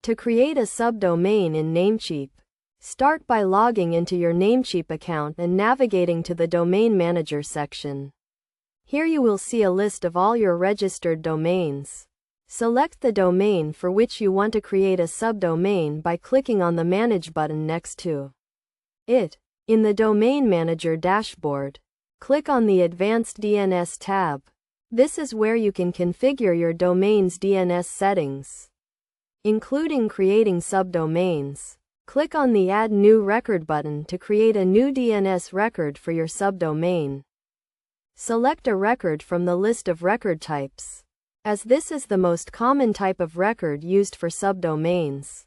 To create a subdomain in Namecheap, start by logging into your Namecheap account and navigating to the Domain Manager section. Here you will see a list of all your registered domains. Select the domain for which you want to create a subdomain by clicking on the Manage button next to it. In the Domain Manager dashboard, click on the Advanced DNS tab. This is where you can configure your domain's DNS settings, including creating subdomains. Click on the Add New Record button to create a new DNS record for your subdomain. Select a record from the list of record types, as this is the most common type of record used for subdomains.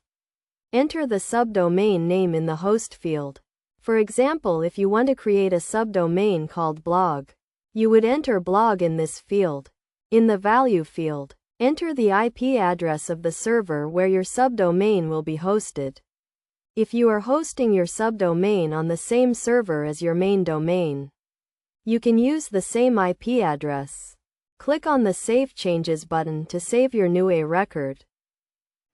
Enter the subdomain name in the host field. For example, if you want to create a subdomain called blog, you would enter blog in this field. In the value field, enter the IP address of the server where your subdomain will be hosted. If you are hosting your subdomain on the same server as your main domain, you can use the same IP address. Click on the Save Changes button to save your new A record.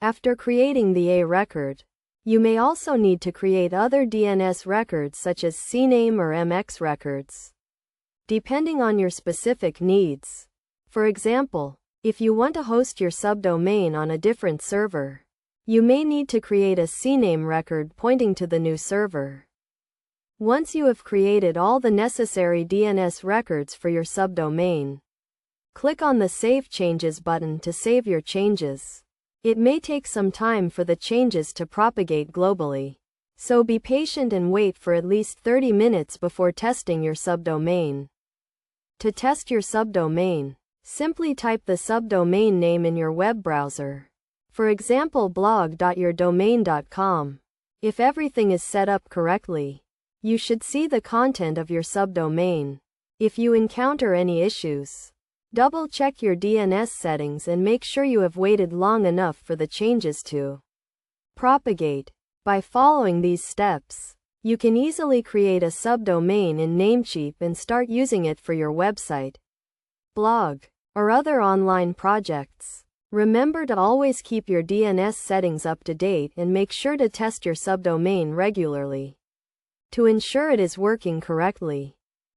After creating the A record, you may also need to create other DNS records such as CNAME or MX records, depending on your specific needs. For example, if you want to host your subdomain on a different server, you may need to create a CNAME record pointing to the new server. Once you have created all the necessary DNS records for your subdomain, click on the Save Changes button to save your changes. It may take some time for the changes to propagate globally, so be patient and wait for at least 30 minutes before testing your subdomain. To test your subdomain, simply type the subdomain name in your web browser. For example, blog.yourdomain.com. If everything is set up correctly, you should see the content of your subdomain. If you encounter any issues, double-check your DNS settings and make sure you have waited long enough for the changes to propagate. By following these steps, you can easily create a subdomain in Namecheap and start using it for your website, blog, or other online projects. Remember to always keep your DNS settings up to date and make sure to test your subdomain regularly to ensure it is working correctly.